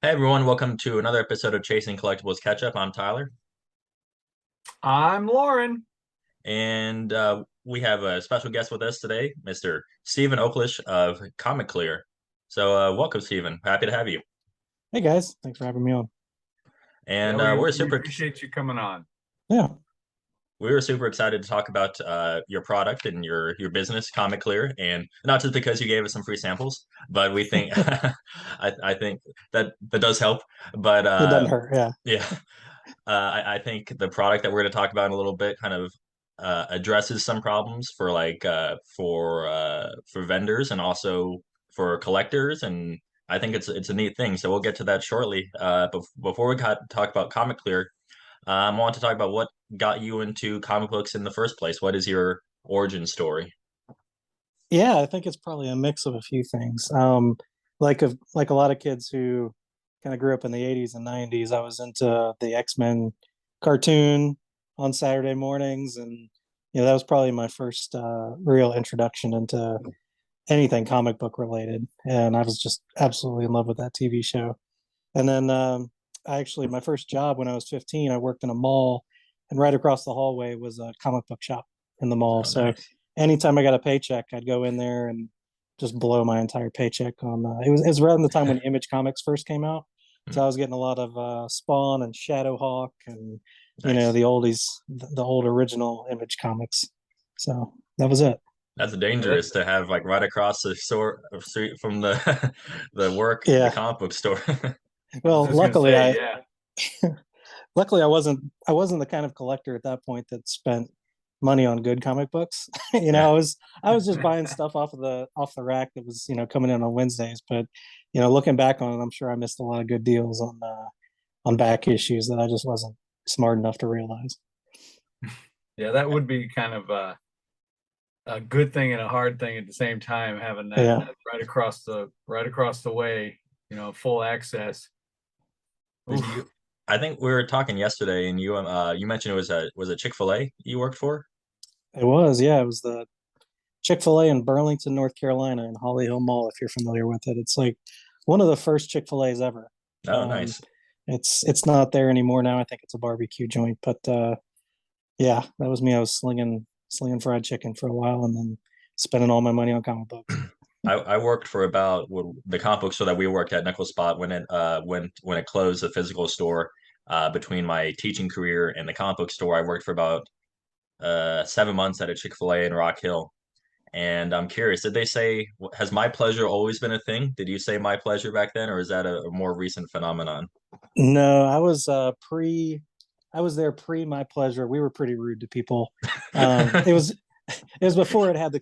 Hey everyone, welcome to another episode of Chasing Collectibles Catchup. I'm Tyler, I'm Loren. and we have a special guest with us today, Mr. Stephen Oklesh of Comic Clear. So, welcome, Stephen. Happy to have you. Hey guys, thanks for having me on. Yeah, And we appreciate you coming on. Yeah, we were super excited to talk about your product and your business, Comic Clear, and not just because you gave us some free samples, but we think I think that does help. But it doesn't hurt. Yeah, yeah, I think the product that we're going to talk about in a little bit kind of addresses some problems for for vendors and also for collectors, and I think it's a neat thing. So we'll get to that shortly. But before we talk about Comic Clear, I want to talk about what got you into comic books in the first place. What is your origin story? yeah. I think it's probably a mix of a few things. Like a lot of kids who kind of grew up in the '80s and '90s, I was into the X-Men cartoon on Saturday mornings, and that was probably my first real introduction into anything comic book related. And I was just absolutely in love with that TV show. And then I actually, my first job when I was 15, I worked in a mall, and right across the hallway was a comic book shop in the mall. Oh, So nice. anytime I got a paycheck, I'd go in there and just blow my entire paycheck on. It was around the time when Image Comics first came out, so I was getting a lot of Spawn and Shadowhawk and Nice. the oldies, the old original Image Comics. So that was it. That's Yeah, that, dangerous to have like right across the street from the the Yeah. comic book store. I was Well, just gonna luckily say, I yeah. luckily I wasn't the kind of collector at that point that spent money on good comic books. Yeah. I was just buying stuff off the rack that was coming in on Wednesdays. But looking back on it, I'm sure I missed a lot of good deals on back issues that I just wasn't smart enough to realize. Yeah, that would be kind of a good thing and a hard thing at the same time, having that, Yeah. that right across the way, full access. Did Oof. you? I think we were talking yesterday, and you mentioned it was a Chick-fil-A you worked for. It was, yeah, it was the Chick-fil-A in Burlington, North Carolina, in Holly Hill Mall, if you're familiar with it. It's like one of the first Chick-fil-A's ever. Oh, Um, nice. it's not there anymore now. I think it's a barbecue joint, but yeah, that was me. I was slinging fried chicken for a while, and then spending all my money on comic books. I worked for about the comic book store that we worked at Nickel Spot when it closed the physical store. Between my teaching career and the comic book store, I worked for about 7 months at a Chick-fil-A in Rock Hill. And I'm curious, did they say, has my pleasure always been a thing? Did you say my pleasure back then, or is that a more recent phenomenon? No, I was there pre my pleasure. We were pretty rude to people. It was it was before it had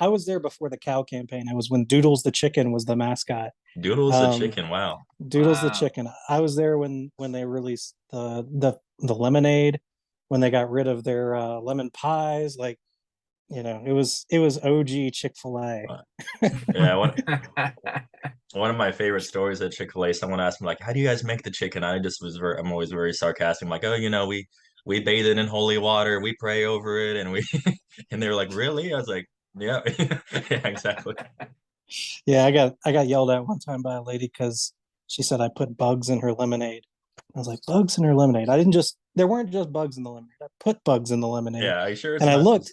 I was there before the cow campaign. It was when Doodles the chicken was the mascot. Doodles the Um, chicken, wow. Doodles the Wow. chicken. I was there when they released the lemonade, when they got rid of their lemon pies. Like, it was OG Chick-fil-A. Uh, Yeah, one of my favorite stories at Chick-fil-A, someone asked me like, "How do you guys make the chicken?" I'm always very sarcastic. I'm like, "Oh, we bathe it in holy water, we pray over it, and we," and they were like, "Really?" I was like, "Yeah, yeah, exactly." Yeah, I got yelled at one time by a lady because she said I put bugs in her lemonade. I was like, bugs in her lemonade. I didn't just There weren't just bugs in the lemonade. I put bugs in the lemonade. Yeah, are you sure it's And I not? looked,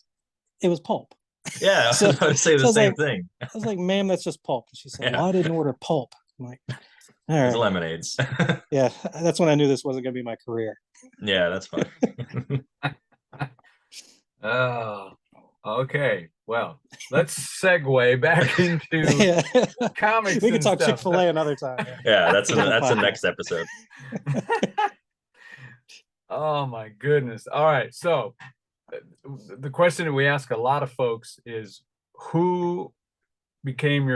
it was pulp. Yeah, I So was about to say so the same thing. I was like, ma'am, that's just pulp. And she said, Yeah, well, I didn't order pulp. I'm like, all it's right. lemonade. Yeah, that's when I knew this wasn't gonna be my career. Yeah, that's fine. Oh, okay. Well, let's segue back into Yeah. comics We could and talk stuff. Chick-fil-A another time. Yeah. Yeah, It's a different that's the podcast. next episode. Oh my goodness. All right. So uh, the question that we ask a lot of folks is, who became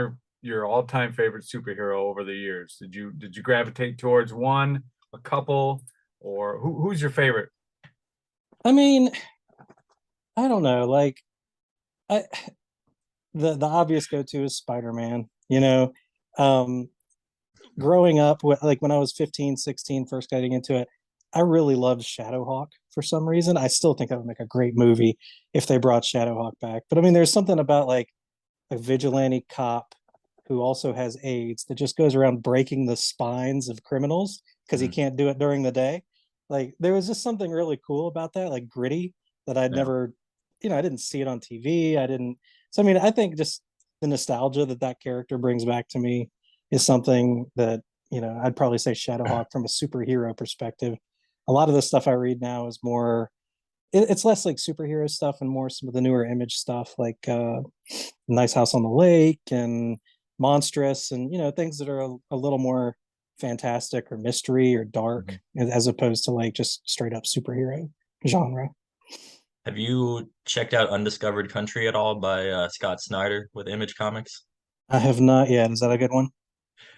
your all-time favorite superhero over the years? Did you gravitate towards one, a couple, or who's your favorite? I mean, I don't know. Like, I the obvious go-to is Spider-Man. Um, growing up, like when I was 15, 16, first getting into it, I really loved Shadowhawk for some reason. I still think that would make a great movie if they brought Shadowhawk back. But I mean, there's something about like a vigilante cop who also has AIDS that just goes around breaking the spines of criminals because he Mhm. can't do it during the day. Like there was just something really cool about that, like gritty, that I'd Yeah. never, I didn't see it on TV. I didn't. So I mean, I think just the nostalgia that that character brings back to me is something that I'd probably say Shadowhawk from a superhero perspective. A lot of the stuff I read now is more. It's less like superhero stuff and more some of the newer Image stuff, like Nice House on the Lake and Monstrous, and things that are a little more fantastic or mystery or dark, Mhm. as opposed to like just straight up superhero genre. Have you checked out Undiscovered Country at all by Scott Snyder with Image Comics? I have not yet. Is that a good one?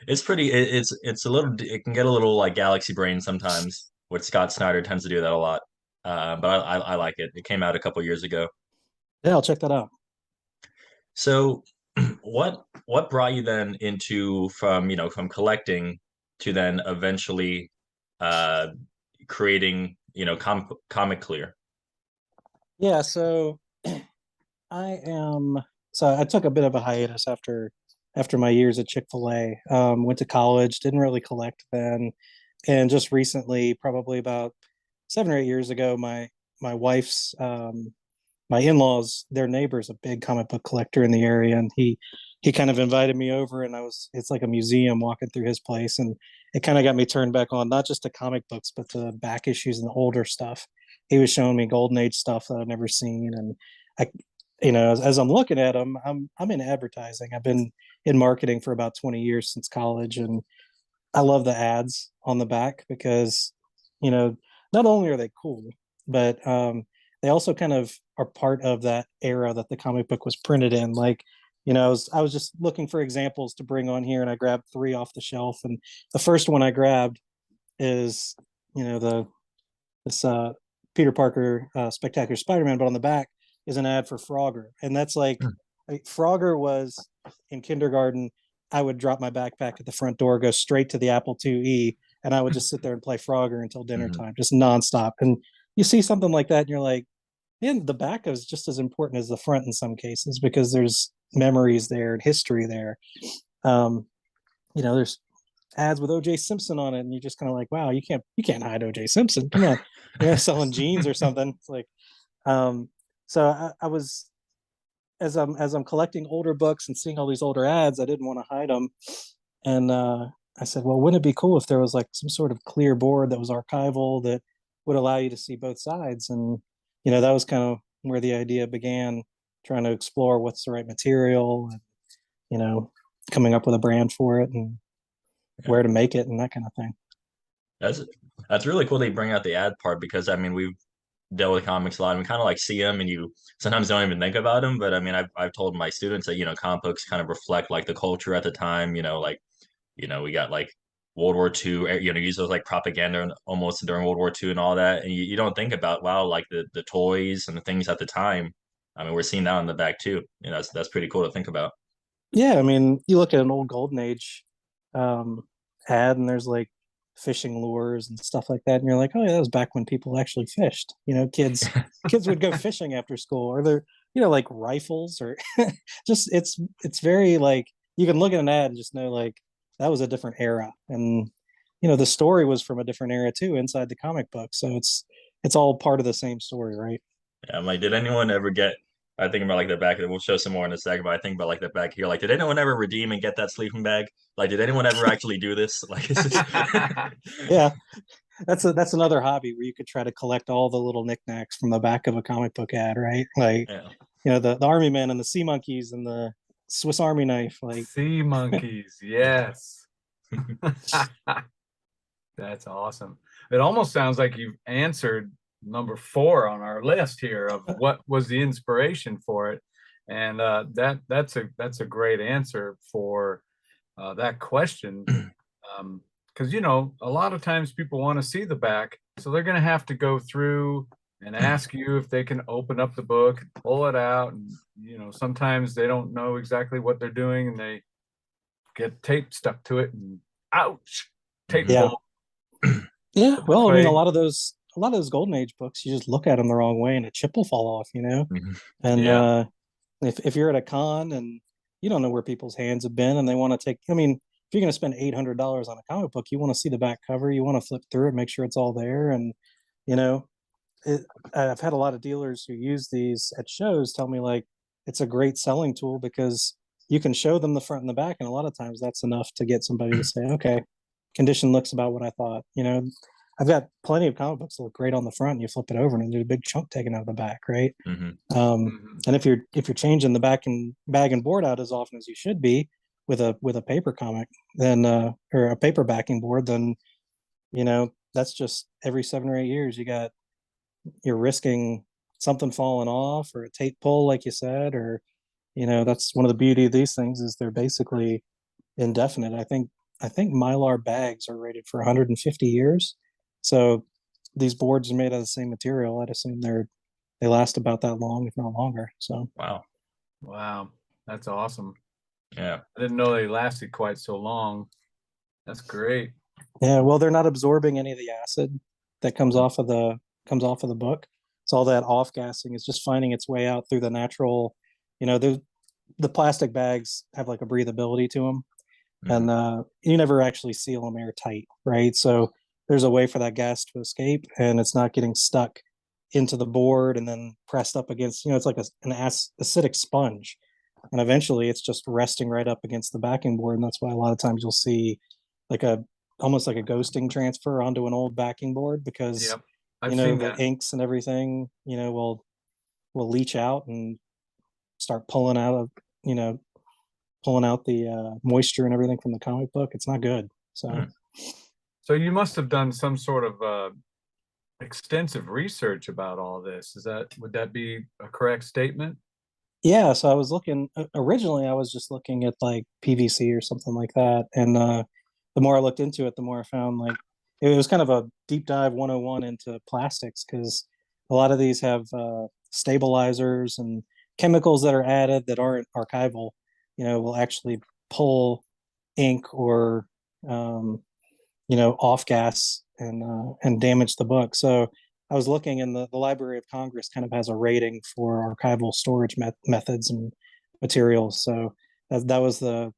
It's pretty. It's a little. It can get a little like galaxy brain sometimes. Which Scott Snyder tends to do that a lot. But I like it. It came out a couple years ago. Yeah, I'll check that out. So, what brought you then into from collecting to then eventually uh creating Comic Clear? Yeah, so I am. So I took a bit of a hiatus after my years at Chick-fil-A. Went to college, didn't really collect then, and just recently, probably about 7 or 8 years ago, my wife's my in-laws, their neighbor's a big comic book collector in the area, and he kind of invited me over, and it's like a museum walking through his place, and it kind of got me turned back on not just to comic books but to back issues and the older stuff. He was showing me golden age stuff that I'd never seen, and I as I'm looking at them, I'm in advertising. I've been in marketing for about 20 years since college, and I love the ads on the back because, you know, not only are they cool, but they also kind of are part of that era that the comic book was printed in. Like, I was just looking for examples to bring on here, and I grabbed three off the shelf. And the first one I grabbed is, the this Peter Parker Spectacular Spider-Man, but on the back is an ad for Frogger, and that's like Frogger was in kindergarten. I would drop my backpack at the front door, go straight to the Apple IIe, and I would just sit there and play Frogger until dinner Mhm. time, just nonstop. And you see something like that, and you're like, man, the back is just as important as the front in some cases because there's memories there and history there. Um, there's ads with OJ Simpson on it, and you're just kind of like, wow, you can't hide OJ Simpson. Come on, selling jeans or something. It's like, um, so I was as I'm collecting older books and seeing all these older ads, I didn't want to hide them, and I said, well, wouldn't it be cool if there was like some sort of clear board that was archival that would allow you to see both sides? And that was kind of where the idea began, trying to explore what's the right material, and you know, coming up with a brand for it and Yeah. where to make it and that kind of thing. That's that's really cool they bring out the ad part because I mean we've dealt with comics a lot and we kind of like see them and you sometimes don't even think about them. But I mean I've told my students that comic books kind of reflect like the culture at the time. Like we got like World War II. Use those like propaganda almost during World War II and all that. And you don't think about wow like the toys and the things at the time. I mean we're seeing that on the back too. That's pretty cool to think about. Yeah, I mean, you look at an old Golden Age um, ad, and there's like fishing lures and stuff like that, and you're like, oh yeah, that was back when people actually fished. Kids would go fishing after school, or they're like rifles, or just it's very like you can look at an ad and just know like that was a different era, and the story was from a different era too inside the comic book, so it's all part of the same story, right? Yeah, I'm like, did anyone ever get? I think about like the back. We'll show some more in a second, but I think about like the back here. Like, did anyone ever redeem and get that sleeping bag? Like, did anyone ever actually do this? Like, it's just Yeah, that's another hobby where you could try to collect all the little knickknacks from the back of a comic book ad, right? Like, yeah. the army men and the sea monkeys and the Swiss Army knife. Like, Sea monkeys, yes. That's awesome. It almost sounds like you've answered number four on our list here of what was the inspiration for it. And that's a great answer for that question. Because a lot of times people want to see the back, so they're going to have to go through and ask you if they can open up the book, pull it out, and sometimes they don't know exactly what they're doing, and they get tape stuck to it, and ouch, tape Mhm. yeah, fall. yeah. But this Well, I mean, a way, lot of those Golden Age books, you just look at them the wrong way and a chip will fall off, Mhm. And yeah, if you're at a con and you don't know where people's hands have been, and they want to take. I mean, if you're going to spend $800 on a comic book, you want to see the back cover, you want to flip through it, make sure it's all there, and you know, it, I've had a lot of dealers who use these at shows tell me like it's a great selling tool because you can show them the front and the back, and a lot of times that's enough to get somebody to say, okay, condition looks about what I thought. I've got plenty of comic books that look great on the front, and you flip it over, and there's a big chunk taken out of the back, right? Mm-hmm. And if you're changing the back and bag and board out as often as you should be with a paper comic, then or a paper backing board, then that's just every 7 or 8 years you're risking something falling off or a tape pull, like you said, or that's one of the beauty of these things is they're basically indefinite. I think Mylar bags are rated for 150 years. So these boards are made out of the same material. I'd assume they last about that long, if not longer. So Wow. Wow, that's awesome. Yeah. I didn't know they lasted quite so long. That's great. yeah, well, they're not absorbing any of the acid that comes off of the book. So all that off gassing is just finding its way out through the natural, the plastic bags have like a breathability to them, Mm-hmm. and you never actually seal them airtight, right? So there's a way for that gas to escape, and it's not getting stuck into the board and then pressed up against. It's like an acidic sponge, and eventually it's just resting right up against the backing board, and that's why a lot of times you'll see like almost like a ghosting transfer onto an old backing board because Yep, I've seen the that. inks and everything will leach out and start pulling out the moisture and everything from the comic book. It's not good. So So you must have done some sort of extensive research about all this. Would that be a correct statement? yeah, so I was looking originally. I was just looking at like PVC or something like that, and the more I looked into it, the more I found like it was kind of a deep dive 101 into plastics because a lot of these have stabilizers and chemicals that are added that aren't archival. Will actually pull ink or um, off gas and damage the book. So I was looking, and the Library of Congress kind of has a rating for archival storage methods and materials. So that was the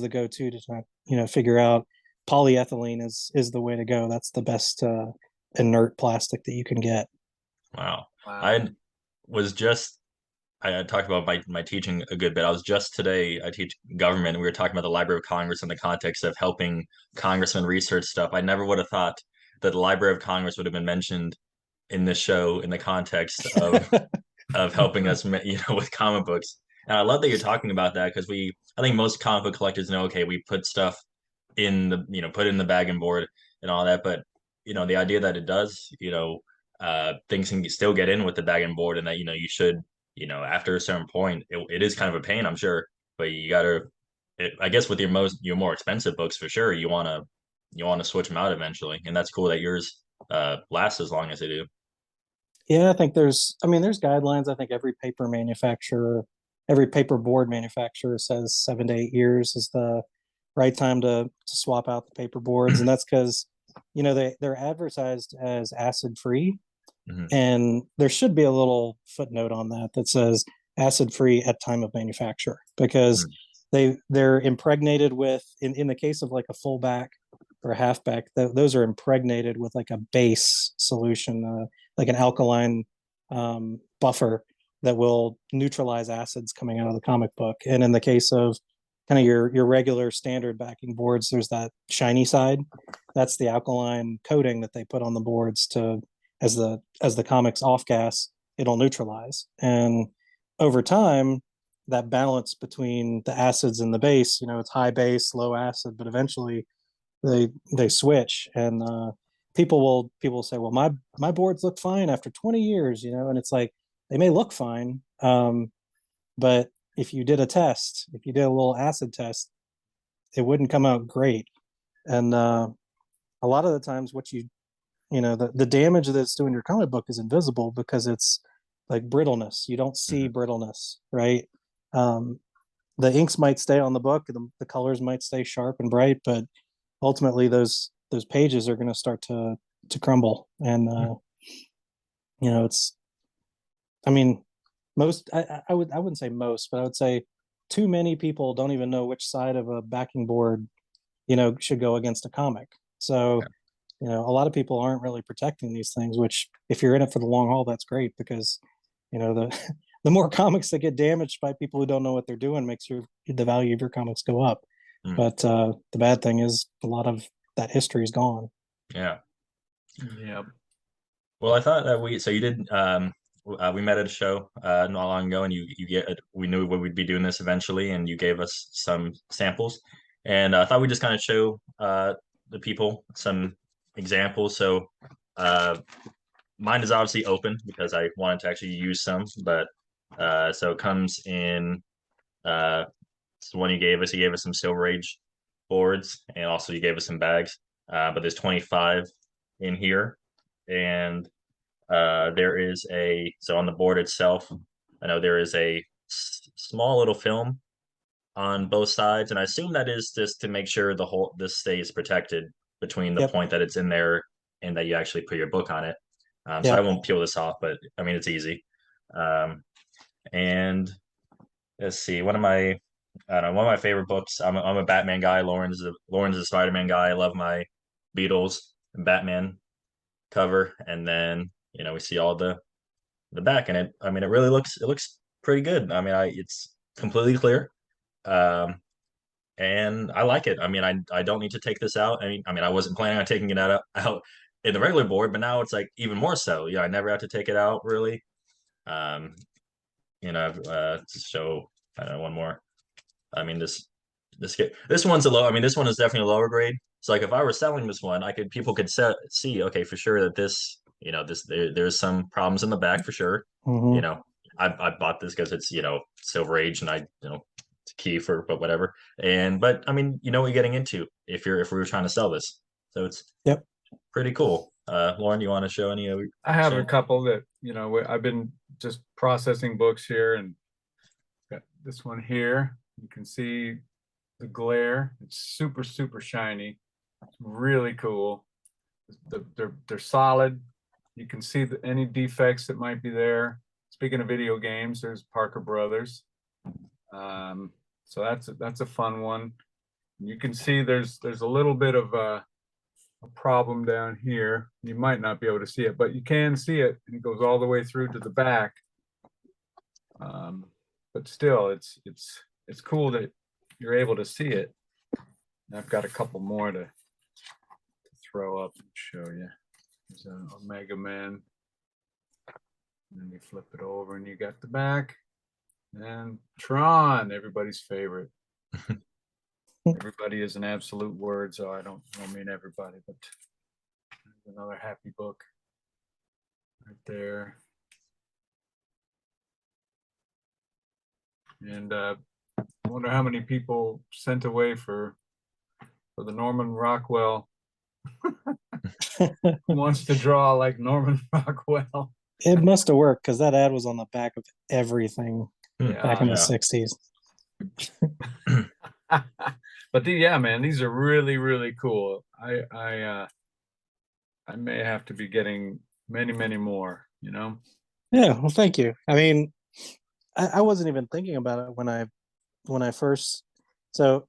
go-to to figure out polyethylene is the way to go. That's the best inert plastic that you can get. Wow. Wow. I was just I talked about my teaching a good bit. I was just today, I teach government, and we were talking about the Library of Congress in the context of helping congressmen research stuff. I never would have thought that the Library of Congress would have been mentioned in this show in the context of helping us, with comic books. And I love that you're talking about that because I think most comic book collectors know, okay, we put stuff in put it in the bag and board and all that, but the idea that it does, things can still get in with the bag and board, and that you should, after a certain point, it is kind of a pain, I'm sure, but you gotta. I guess with your more expensive books, for sure, you want to switch them out eventually, and that's cool that yours lasts as long as they do. Yeah, there's guidelines. I think every paper board manufacturer says 7 to 8 years is the right time to swap out the paper boards, and that's because they're advertised as acid free, Hmm. and there should be a little footnote on that says acid free at time of manufacture because they're impregnated with in the case of like a fullback or a halfback, those are impregnated with like a base solution, like an alkaline buffer that will neutralize acids coming out of the comic book. And in the case of kind of your regular standard backing boards, there's that shiny side. That's the alkaline coating that they put on the boards to as the comics off gas, it'll neutralize. And over time, that balance between the acids and the base, it's high base, low acid, but eventually they switch, and people say, well, my boards look fine after 20 years, and it's like they may look fine, but if you did a little acid test, it wouldn't come out great. And a lot of the times what the damage that's doing your comic book is invisible because it's like brittleness. You don't see Hmm. brittleness, right? um, the inks might stay on the book, the colors might stay sharp and bright, but ultimately those pages are going to start to crumble. And it's, I mean, I wouldn't say most, but I would say too many people don't even know which side of a backing board, should go against a comic. So, a lot of people aren't really protecting these things, which if you're in it for the long haul, that's great because, the the more comics that get damaged by people who don't know what they're doing makes the value of your comics go up. Mm. But the bad thing is a lot of that history is gone. Yeah. Yeah. Well, I thought that so you did we met at a show not long ago, and we knew we'd be doing this eventually, and you gave us some samples, and I thought we'd just kind of show the people some examples. So mine is obviously open because I wanted to actually use some, but so it comes in it's the one you gave us. You gave us some Silver Age boards, and also you gave us some bags. But there's 25 in here, and there is so on the board itself, I know there is a small little film on both sides, and I assume that is just to make sure this stays protected between the Yep. point that it's in there and that you actually put your book on it. So Yep. I won't peel this off, but I mean it's easy. And let's see, one of my favorite books. I'm a Batman guy. Loren's a Spider-Man guy. I love my Beatles and Batman cover, and then we see all the back, and it really looks pretty good. I mean, it's completely clear, and I like it. I mean, I don't need to take this out. I wasn't planning on taking it out in the regular board, but now it's like even more so. I never have to take it out really. Um, to show one more. I mean, this one's a low. I mean, this one is definitely a lower grade. So like if I were selling this one, people could see, okay, for sure that there's some problems in the back for sure. Mhm. I bought this because it's Silver Age, and it's key but whatever. But I mean, you know what you're getting into if we were trying to sell this. So it's Yep. pretty cool. Loren, you want to show any of I have a couple that, I've been just processing books here, and got this one here. You can see the glare. It's super, super shiny. It's really cool. They're solid. You can see any defects that might be there. Speaking of video games, there's Parker Brothers. So that's a fun one. You can see there's a little bit of a problem down here. You might not be able to see it, but you can see it, and it goes all the way through to the back. But still, it's cool that you're able to see it. And I've got a couple more to throw up and show you. There's an Omega Man. And then you flip it over, and you got the back. And Tron, everybody's favorite. Everybody is an absolute word, so I don't mean everybody, but another happy book right there. And I wonder how many people sent away for the Norman Rockwell. Who wants to draw like Norman Rockwell? It must have worked because that ad was on the back of everything back in the 60s. But yeah, man, these are really, really cool. I may have to be getting many, many more, Yeah, well, thank you. I mean, I wasn't even thinking about it when I first, so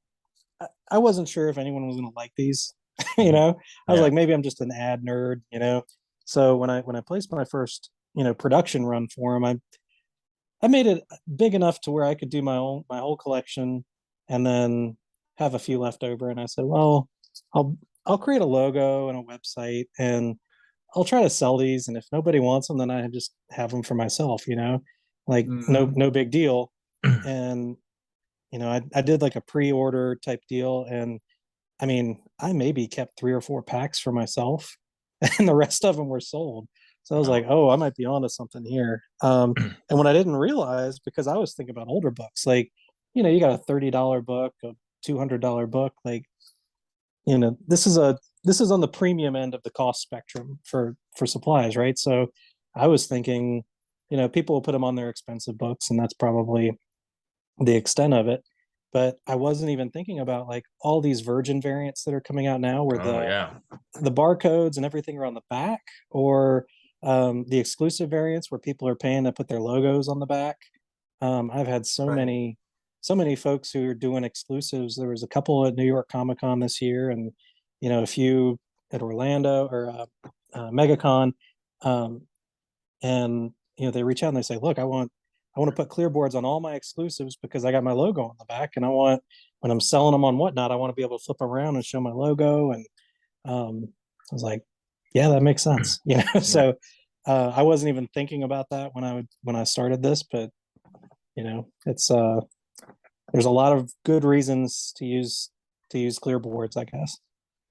I wasn't sure if anyone was gonna like these. I was like, maybe I'm just an ad nerd, So when I placed my first, production run for them, I made it big enough to where I could do my whole collection and then have a few left over. And I said, well, I'll create a logo and a website, and I'll try to sell these. And if nobody wants them, then I just have them for myself, like no big deal. And, I did like a pre-order type deal. And I mean, I maybe kept 3 or 4 packs for myself and the rest of them were sold. So I was like, oh, I might be onto something here. And what I didn't realize, because I was thinking about older books, like, you got a $30 book, a $200 book, like, this is on the premium end of the cost spectrum for supplies, right? So I was thinking, people will put them on their expensive books, and that's probably the extent of it. But I wasn't even thinking about like all these Virgin variants that are coming out now, where the barcodes and everything are on the back, or the exclusive variants where people are paying to put their logos on the back. I've had so many so many folks who are doing exclusives. There was a couple at New York Comic Con this year, and a few at Orlando or MegaCon, um, and they reach out and they say, "Look, I want to put clear boards on all my exclusives because I got my logo on the back, and I want when I'm selling them on whatnot, I want to be able to flip around and show my logo." And I was like, "Yeah, that makes sense." Yeah. So I wasn't even thinking about that when I started this, but it's there's a lot of good reasons to use clear boards, I guess.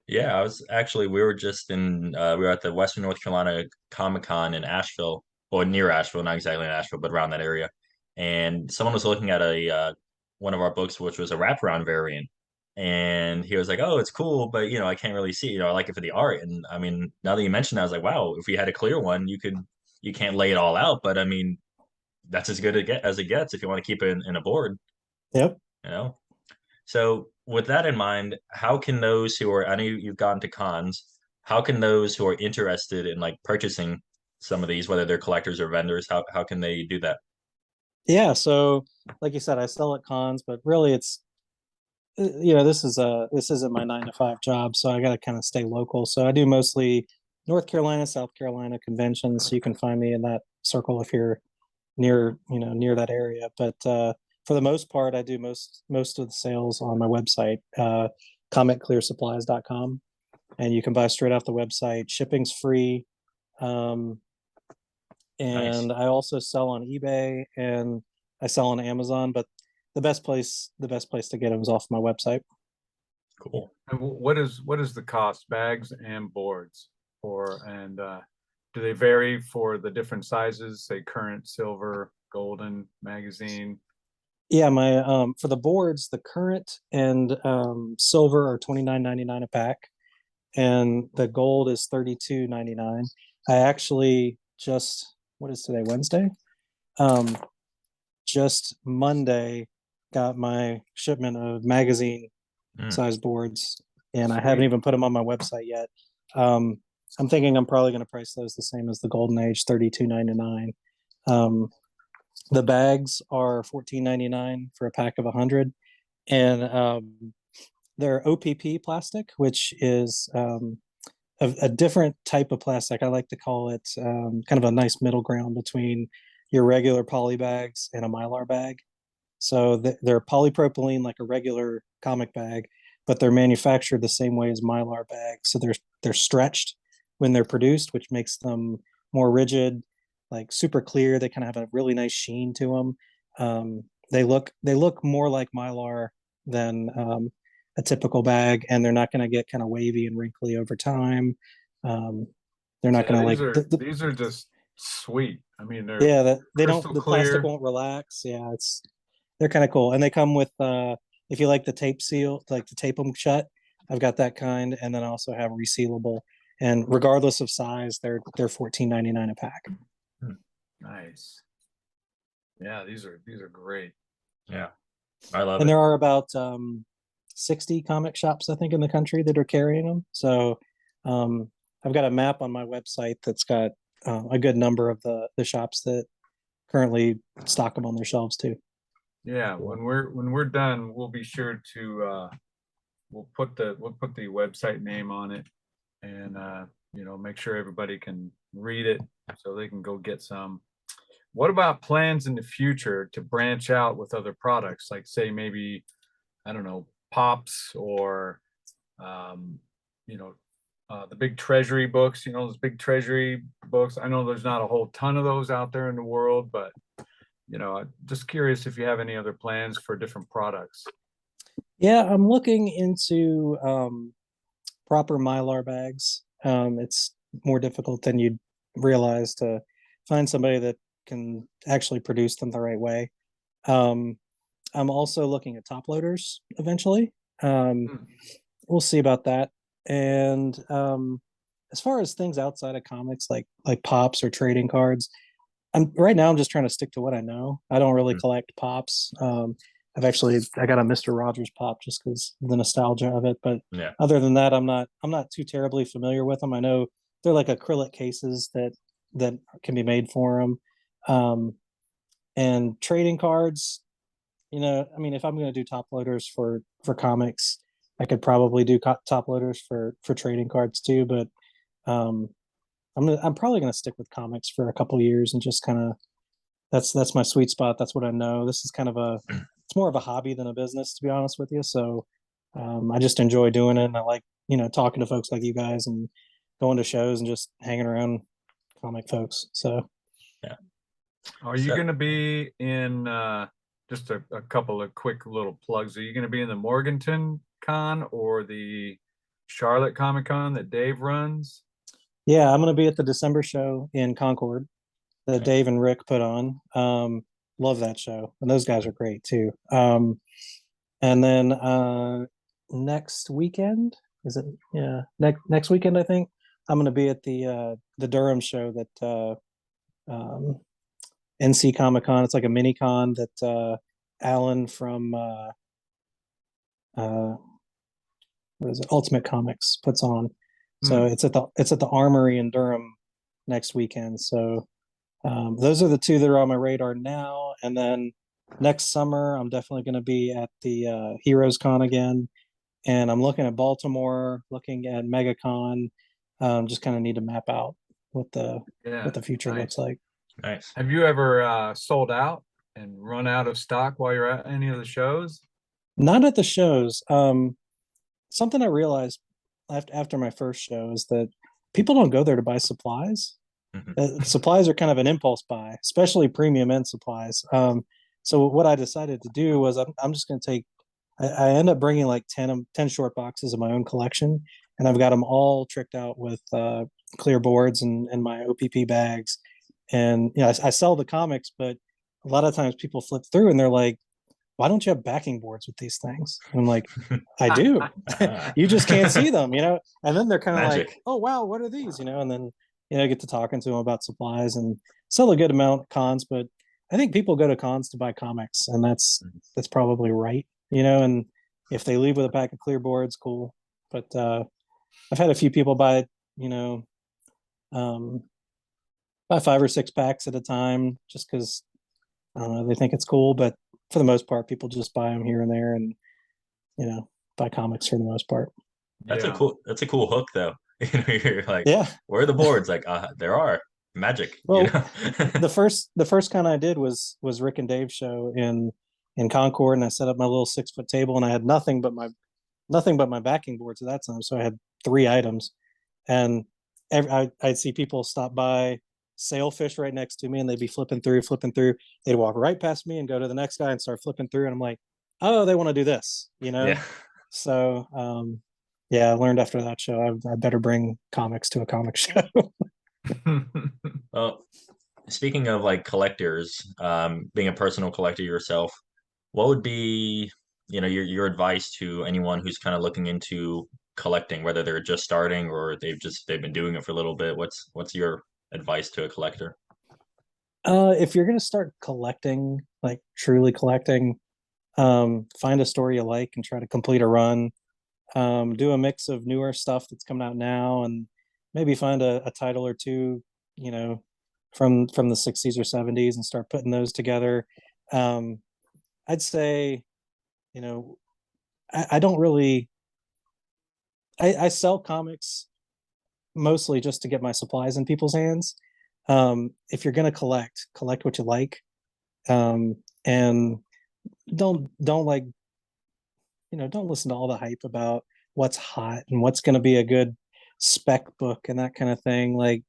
Yeah, I was actually we were just in we were at the Western North Carolina Comic Con in Asheville, or near Asheville, not exactly in Asheville, but around that area. And someone was looking at a one of our books, which was a wraparound variant. And he was like, "Oh, it's cool, but I can't really see. I like it for the art." And I mean, now that you mentioned that, I was like, "Wow, if we had a clear one, you can't lay it all out, but I mean, that's as good as it gets if you want to keep it in a board, Yep. you know." So, with that in mind, how can those who are, I know you've gone to cons, how can those who are interested in like purchasing some of these, whether they're collectors or vendors, how can they do that? Yeah. So, like you said, I sell at cons, but really, it's this isn't my 9 to 5 job, so I got to kind of stay local. So I do mostly North Carolina, South Carolina conventions. So you can find me in that circle if you're near that area. But for the most part, I do most of the sales on my website, comicclearsupplies.com, and you can buy straight off the website. Shipping's free. Um, Nice. and I also sell on eBay and I sell on Amazon, but the best place to get them is off my website. Cool. And what is the cost, bags and boards and do they vary for the different sizes, say current, silver, golden, magazine? Yeah, my for the boards, the current and silver are $29.99 a pack, and the gold is $32.99. I actually just what is today, Wednesday? Um, just Monday got my shipment of magazine Mm, size boards, and I haven't Sweet. even put them on my website yet. Um, I'm thinking I'm probably going to price those the same as the Golden Age, $32.99. Um, the bags are $14.99 for a pack of 100, and they're OPP plastic, which is a different type of plastic. I like to call it kind of a nice middle ground between your regular poly bags and a Mylar bag. So they're polypropylene like a regular comic bag, but they're manufactured the same way as Mylar bags. So they're stretched when they're produced, which makes them more rigid, like super clear. They kind of have a really nice sheen to them. They look more like Mylar than a typical bag, and they're not going to get kind of wavy and wrinkly over time. Um, they're not Yeah, going to these like are these are just sweet. I mean, they're yeah, they don't crystal the plastic clear. won't relax. Yeah, they're kind of cool. And they come with if you like the tape seal, like to tape them shut, I've got that kind, and then I also have resealable. And regardless of size, they're $14.99 a pack. mm, Nice. Yeah, these are great. yeah, I love And it. there are about 60 comic shops, I think, in the country that are carrying them. So um, I've got a map on my website that's got a good number of the shops that currently stock them on their shelves too. Yeah, Cool. when we're done, we'll be sure to we'll put the website name on it and make sure everybody can read it so they can go get some. What about plans in the future to branch out with other products, like say maybe, I don't know, pops or um, you know, the big treasury books, those big treasury books. I know there's not a whole ton of those out there in the world, but I'm just curious if you have any other plans for different products. Yeah, I'm looking into proper Mylar bags. It's more difficult than you'd realize to find somebody that can actually produce them the right way. Um, I'm also looking at top loaders eventually. Um, Hmm. we'll see about that. And as far as things outside of comics, like pops or trading cards, I'm just trying to stick to what I know. I don't really Mm, collect pops. I got a Mr. Rogers pop just because the nostalgia of it. But yeah. other than that, I'm not too terribly familiar with them. I know they're like acrylic cases that can be made for them. And trading cards, I mean, if I'm going to do top loaders for comics, I could probably do top loaders for trading cards too. But um, I'm probably gonna stick with comics for a couple years and just kind of that's my sweet spot. That's what I know. This is kind of it's more of a hobby than a business, to be honest with you. So I just enjoy doing it, and I like talking to folks like you guys and going to shows and just hanging around comic folks. So Yeah. Are you So going to be in just a couple of quick little plugs? Are you going to be in the Morganton Con or the Charlotte Comic Con that Dave runs? yeah, I'm gonna be at the December show in Concord that nice. Dave and Rick put on. Love that show, and those guys are great too. And then next weekend is it? Yeah, next weekend I think I'm going to be at the Durham show that NC Comic Con. It's like a mini con that Alan from uh, what is it? Ultimate Comics puts on. So Hmm. it's at the Armory in Durham next weekend. So those are the two that are on my radar now. And then next summer, I'm definitely going to be at the Heroes Con again, and I'm looking at Baltimore, looking at MegaCon. Just kind of need to map out what the Yeah, what the future looks nice. like. Nice. Have you ever sold out and run out of stock while you're at any of the shows? Not at the shows. Something I realized after my first show is that people don't go there to buy supplies. Mhm. Supplies are kind of an impulse buy, especially premium end supplies. So what I decided to do was I'm just going to take. I end up bringing like 10 short boxes of my own collection, and I've got them all tricked out with clear boards and my OPP bags. And I sell the comics, but a lot of times people flip through and they're like, "Why don't you have backing boards with these things?" And I'm like, "I do. You just can't see them, you know." And then they're kind of like, Magic. "Oh wow, what are these?" And then I get to talking to them about supplies and sell a good amount of cons. But I think people go to cons to buy comics, and that's probably right, And if they leave with a pack of clear boards, cool. But I've had a few people you know, um, buy 5 or 6 packs at a time, just because I don't know, they think it's cool. But for the most part, people just buy them here and there, and buy comics for the most part. Yeah. That's a cool hook though. You're like, Yeah. where are the boards? Like, there are magic, Well, the first con I did was Rick and Dave's show in Concord, and I set up my little 6 foot table, and I had nothing but my backing boards at that time, so I had 3 items, and I'd see people stop by, sailfish right next to me, and they'd be flipping through. They'd walk right past me and go to the next guy and start flipping through, and I'm like, oh, they want to do this. Yeah. So yeah, I learned after that show I better bring comics to a comic show. Well, speaking of like collectors, being a personal collector yourself, what would be, your advice to anyone who's kind of looking into collecting, whether they're just starting or they've been doing it for a little bit? What's your advice to a collector? If you're gonna start collecting, like truly collecting, find a story you like and try to complete a run. Do a mix of newer stuff that's coming out now, and maybe find a title or two, you know, from the '60s or '70s, and start putting those together. Um, I'd say, you know, I don't really. I sell comics mostly just to get my supplies in people's hands. If you're gonna collect what you like, and don't like don't listen to all the hype about what's hot and what's going to be a good spec book and that kind of thing. Like,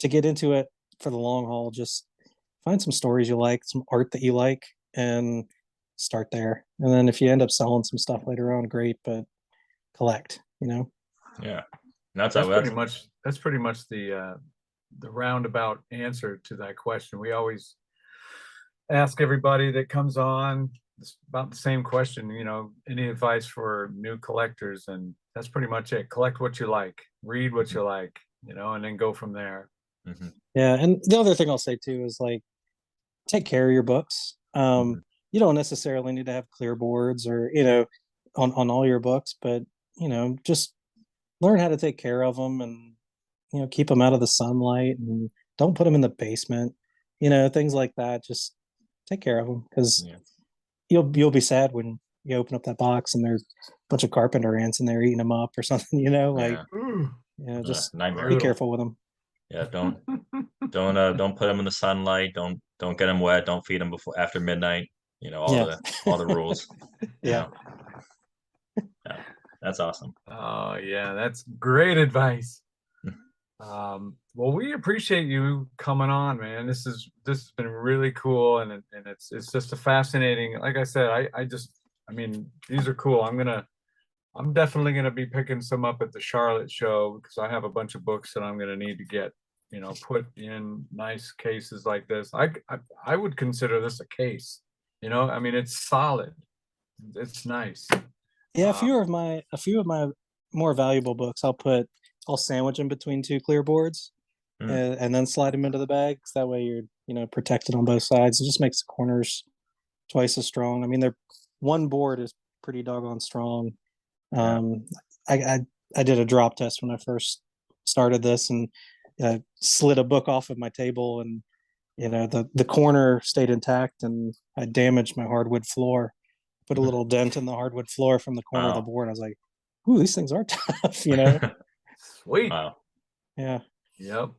to get into it for the long haul, just find some stories you like, some art that you like, and start there. And then if you end up selling some stuff later on, great, but collect. Yeah. That's That's pretty that's much the roundabout answer to that question. We always ask everybody that comes on about the same question, any advice for new collectors? And that's pretty much it. Collect what you like, read what you like, and then go from there. hmm Yeah. And the other thing I'll say too is, like, take care of your books. hmm You don't necessarily need to have clear boards or, on all your books, but, just learn how to take care of them, and keep them out of the sunlight, and don't put them in the basement, things like that. Just take care of them, because Yeah. you'll be sad when you open up that box and there's a bunch of carpenter ants in there eating them up or something. Like Yeah. just Nightmare. be careful with them. Yeah, don't put them in the sunlight. Don't get them wet. Don't feed them before after midnight. All Yeah, the rules. yeah. Yeah, that's awesome. Oh yeah, that's great advice. Well, we appreciate you coming on, man. This has been really cool, and it's just a fascinating. Like I said, I mean, these are cool. I'm definitely gonna be picking some up at the Charlotte show because I have a bunch of books that I'm gonna need to get, put in nice cases like this. I would consider this a case. I mean, it's solid. It's nice. Yeah, a few of my more valuable books, I'll sandwich in between two clear boards, Mm. and then slide them into the bags. That way you're protected on both sides. It just makes the corners twice as strong. I mean, one board is pretty doggone strong. Yeah. I did a drop test when I first started this, and slid a book off of my table, and the corner stayed intact, and I damaged my hardwood floor. Put a little dent in the hardwood floor from the corner of the Wow. board. I was like, "Ooh, these things are tough," Sweet. Wow. Yeah. Yep.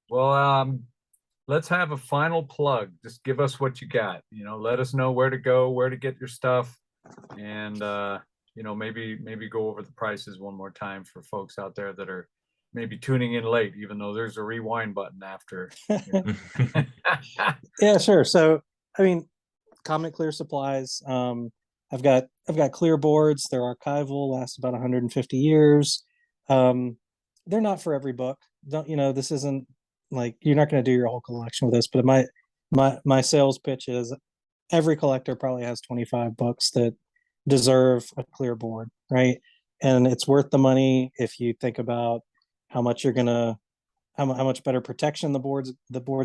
Well, let's have a final plug. Just give us what you got. Let us know where to go, where to get your stuff, and maybe go over the prices one more time for folks out there that are maybe tuning in late, even though there's a rewind button after. Yeah, sure. So, I mean, Comic Clear supplies. I've got clear boards. They're archival, last about 150 years. They're not for every book. This isn't like you're not going to do your whole collection with this, but my sales pitch is every collector probably has 25 books that deserve a clear board, right? And it's worth the money if you think about how much how much better protection the board's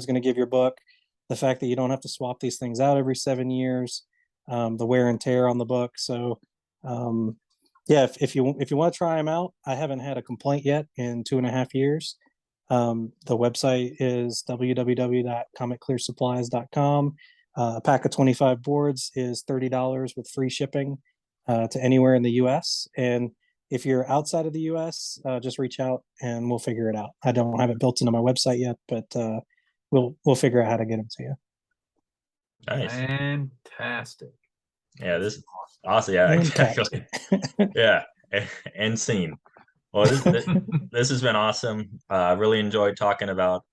going to give your book, the fact that you don't have to swap these things out every 7 years, the wear and tear on the book. So, yeah, if you want to try them out, I haven't had a complaint yet in 2.5 years. The website is www.comicclearsupplies.com. A pack of 25 boards is $30 with free shipping to anywhere in the U.S. And if you're outside of the U.S., just reach out and we'll figure it out. I don't have it built into my website yet, but we'll figure out how to get them to you. Nice. Fantastic. Yeah, this is awesome. Yeah, exactly. Yeah, and scene. Well, this has been awesome. I really enjoyed talking about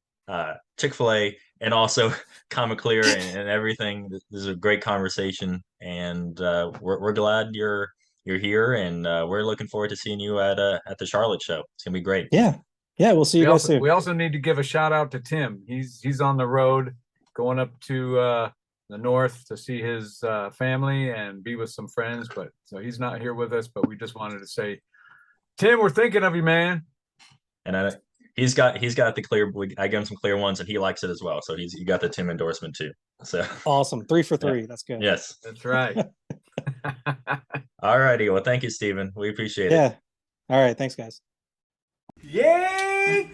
Chick-fil-A and also Comic Clear and everything. This is a great conversation, and we're glad you're here, and we're looking forward to seeing you at the Charlotte show. It's gonna be great. Yeah, we'll see you guys soon. We also need to give a shout out to Tim. He's on the road going up to the north to see his family and be with some friends, but so he's not here with us. But we just wanted to say, Tim, we're thinking of you, man. And he's got the clear. I gave him some clear ones, and he likes it as well. So he got the Tim endorsement too. So awesome, 3 for 3. Yeah. That's good. Yes, that's right. All righty. Well, thank you, Stephen. We appreciate it. Yeah. All right. Thanks, guys. Yay!